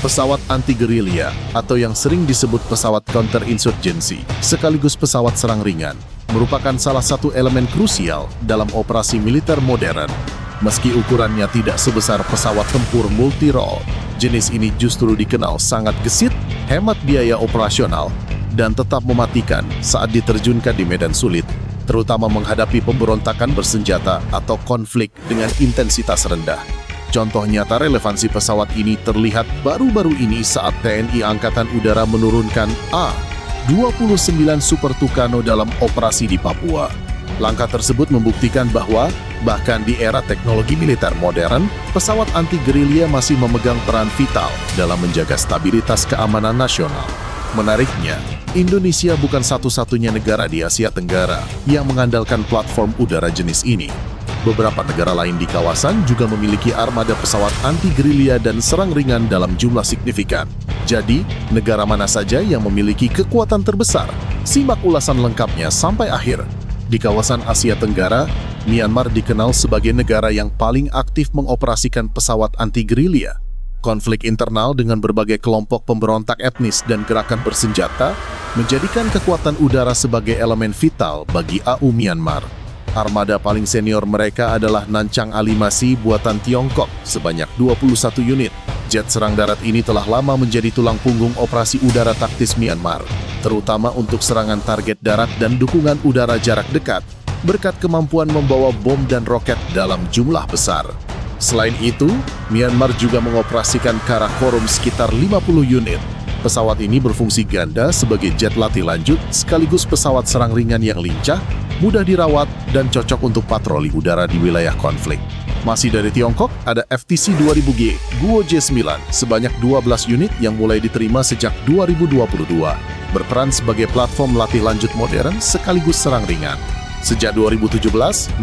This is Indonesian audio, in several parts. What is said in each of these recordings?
Pesawat anti-gerilya atau yang sering disebut pesawat counter-insurgency sekaligus pesawat serang ringan merupakan salah satu elemen krusial dalam operasi militer modern. Meski ukurannya tidak sebesar pesawat tempur multi-role, jenis ini justru dikenal sangat gesit, hemat biaya operasional, dan tetap mematikan saat diterjunkan di medan sulit, terutama menghadapi pemberontakan bersenjata atau konflik dengan intensitas rendah. Contoh nyata relevansi pesawat ini terlihat baru-baru ini saat TNI Angkatan Udara menurunkan A-29 Super Tucano dalam operasi di Papua. Langkah tersebut membuktikan bahwa bahkan di era teknologi militer modern, pesawat anti-gerilya masih memegang peran vital dalam menjaga stabilitas keamanan nasional. Menariknya, Indonesia bukan satu-satunya negara di Asia Tenggara yang mengandalkan platform udara jenis ini. Beberapa negara lain di kawasan juga memiliki armada pesawat anti-gerilya dan serang ringan dalam jumlah signifikan. Jadi, negara mana saja yang memiliki kekuatan terbesar? Simak ulasan lengkapnya sampai akhir. Di kawasan Asia Tenggara, Myanmar dikenal sebagai negara yang paling aktif mengoperasikan pesawat anti-gerilya. Konflik internal dengan berbagai kelompok pemberontak etnis dan gerakan bersenjata menjadikan kekuatan udara sebagai elemen vital bagi AU Myanmar. Armada paling senior mereka adalah Nancang Alimasi buatan Tiongkok sebanyak 21 unit. Jet serang darat ini telah lama menjadi tulang punggung operasi udara taktis Myanmar, terutama untuk serangan target darat dan dukungan udara jarak dekat, berkat kemampuan membawa bom dan roket dalam jumlah besar. Selain itu, Myanmar juga mengoperasikan Karakorum sekitar 50 unit. Pesawat ini berfungsi ganda sebagai jet latih lanjut sekaligus pesawat serang ringan yang lincah, mudah dirawat, dan cocok untuk patroli udara di wilayah konflik. Masih dari Tiongkok, ada FTC 2000G Guo J9 sebanyak 12 unit yang mulai diterima sejak 2022, berperan sebagai platform latih lanjut modern sekaligus serang ringan. Sejak 2017,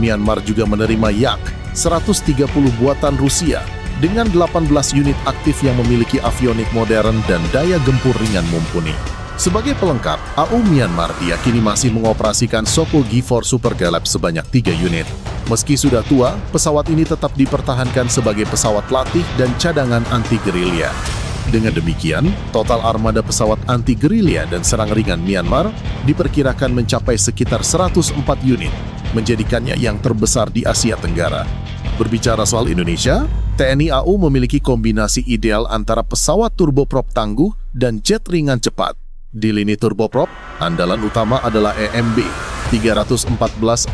Myanmar juga menerima Yak 130 buatan Rusia dengan 18 unit aktif yang memiliki avionik modern dan daya gempur ringan mumpuni. Sebagai pelengkap, AU Myanmar diyakini masih mengoperasikan Soko G4 Super Galap sebanyak 3 unit. Meski sudah tua, pesawat ini tetap dipertahankan sebagai pesawat latih dan cadangan anti-gerilya. Dengan demikian, total armada pesawat anti-gerilya dan serang ringan Myanmar diperkirakan mencapai sekitar 104 unit, menjadikannya yang terbesar di Asia Tenggara. Berbicara soal Indonesia, TNI AU memiliki kombinasi ideal antara pesawat turboprop tangguh dan jet ringan cepat. Di lini turboprop, andalan utama adalah EMB 314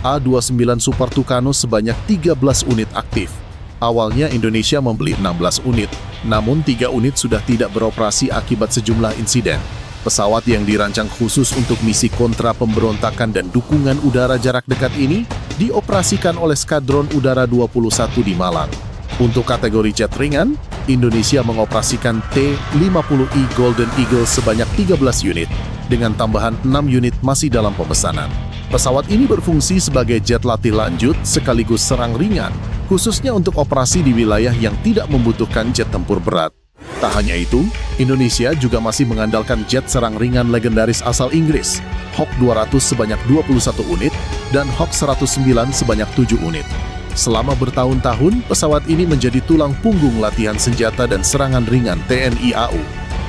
A29 Super Tucano sebanyak 13 unit aktif. Awalnya Indonesia membeli 16 unit, namun 3 unit sudah tidak beroperasi akibat sejumlah insiden. Pesawat yang dirancang khusus untuk misi kontra pemberontakan dan dukungan udara jarak dekat ini dioperasikan oleh Skadron Udara 21 di Malang. Untuk kategori jet ringan, Indonesia mengoperasikan T-50I Golden Eagle sebanyak 13 unit, dengan tambahan 6 unit masih dalam pemesanan. Pesawat ini berfungsi sebagai jet latih lanjut sekaligus serang ringan, khususnya untuk operasi di wilayah yang tidak membutuhkan jet tempur berat. Tak hanya itu, Indonesia juga masih mengandalkan jet serang ringan legendaris asal Inggris, Hawk 200 sebanyak 21 unit, dan Hawk 109 sebanyak 7 unit. Selama bertahun-tahun, pesawat ini menjadi tulang punggung latihan senjata dan serangan ringan TNI AU.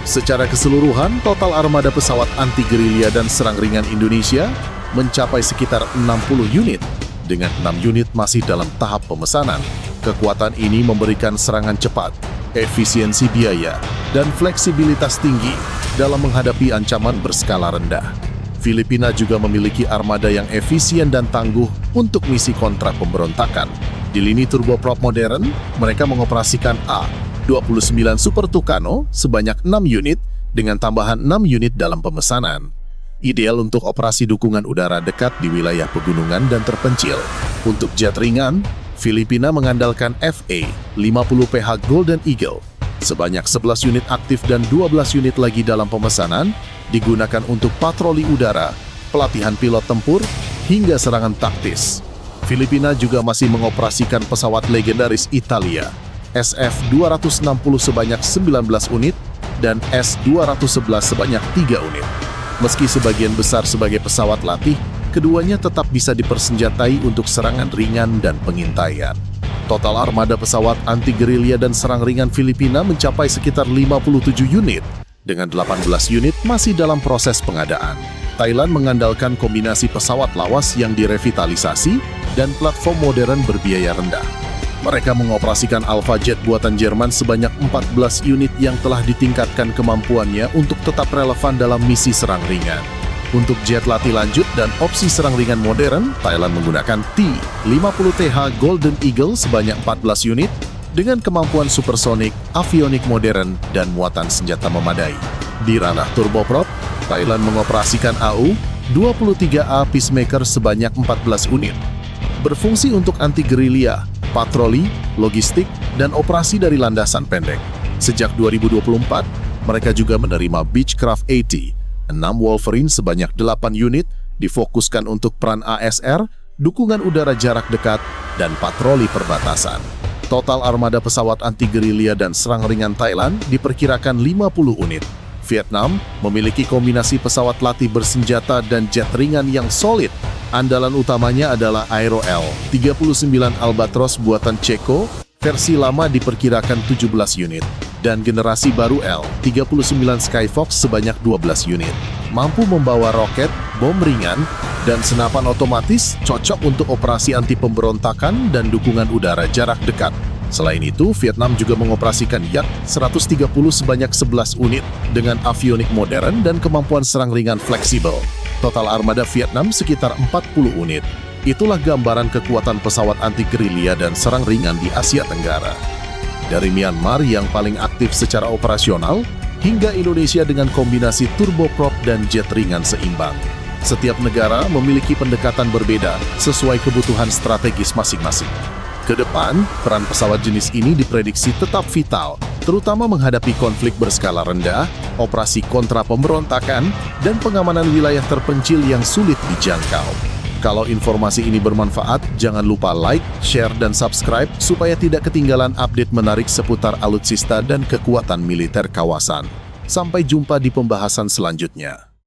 Secara keseluruhan, total armada pesawat anti-gerilya dan serang ringan Indonesia mencapai sekitar 60 unit, dengan 6 unit masih dalam tahap pemesanan. Kekuatan ini memberikan serangan cepat, efisiensi biaya, dan fleksibilitas tinggi dalam menghadapi ancaman berskala rendah. Filipina juga memiliki armada yang efisien dan tangguh untuk misi kontra pemberontakan. Di lini turboprop modern, mereka mengoperasikan A-29 Super Tucano sebanyak 6 unit dengan tambahan 6 unit dalam pemesanan. Ideal untuk operasi dukungan udara dekat di wilayah pegunungan dan terpencil. Untuk jet ringan, Filipina mengandalkan FA-50PH Golden Eagle. Sebanyak 11 unit aktif dan 12 unit lagi dalam pemesanan digunakan untuk patroli udara, pelatihan pilot tempur, hingga serangan taktis. Filipina juga masih mengoperasikan pesawat legendaris Italia, SF-260 sebanyak 19 unit dan S-211 sebanyak 3 unit. Meski sebagian besar sebagai pesawat latih, keduanya tetap bisa dipersenjatai untuk serangan ringan dan pengintaian. Total armada pesawat anti-gerilya dan serang ringan Filipina mencapai sekitar 57 unit, dengan 18 unit masih dalam proses pengadaan. Thailand mengandalkan kombinasi pesawat lawas yang direvitalisasi dan platform modern berbiaya rendah. Mereka mengoperasikan Alpha Jet buatan Jerman sebanyak 14 unit yang telah ditingkatkan kemampuannya untuk tetap relevan dalam misi serang ringan. Untuk jet latih lanjut dan opsi serang ringan modern, Thailand menggunakan T-50TH Golden Eagle sebanyak 14 unit dengan kemampuan supersonik, avionik modern, dan muatan senjata memadai. Di ranah turboprop, Thailand mengoperasikan AU-23A Peacemaker sebanyak 14 unit. Berfungsi untuk anti-gerilya, patroli, logistik, dan operasi dari landasan pendek. Sejak 2024, mereka juga menerima Beechcraft 80, 6 Wolverine sebanyak 8 unit, difokuskan untuk peran ASR, dukungan udara jarak dekat, dan patroli perbatasan. Total armada pesawat anti-gerilya dan serang ringan Thailand diperkirakan 50 unit. Vietnam memiliki kombinasi pesawat latih bersenjata dan jet ringan yang solid. Andalan utamanya adalah Aero L-39 Albatros buatan Ceko, versi lama diperkirakan 17 unit, dan generasi baru L-39 Skyfox sebanyak 12 unit. Mampu membawa roket, bom ringan, dan senapan otomatis cocok untuk operasi anti pemberontakan dan dukungan udara jarak dekat. Selain itu, Vietnam juga mengoperasikan Yak-130 sebanyak 11 unit dengan avionik modern dan kemampuan serang ringan fleksibel. Total armada Vietnam sekitar 40 unit. Itulah gambaran kekuatan pesawat anti-gerilya dan serang ringan di Asia Tenggara. Dari Myanmar yang paling aktif secara operasional, hingga Indonesia dengan kombinasi turboprop dan jet ringan seimbang. Setiap negara memiliki pendekatan berbeda sesuai kebutuhan strategis masing-masing. Kedepan, peran pesawat jenis ini diprediksi tetap vital, terutama menghadapi konflik berskala rendah, operasi kontra pemberontakan, dan pengamanan wilayah terpencil yang sulit dijangkau. Kalau informasi ini bermanfaat, jangan lupa like, share, dan subscribe supaya tidak ketinggalan update menarik seputar alutsista dan kekuatan militer kawasan. Sampai jumpa di pembahasan selanjutnya.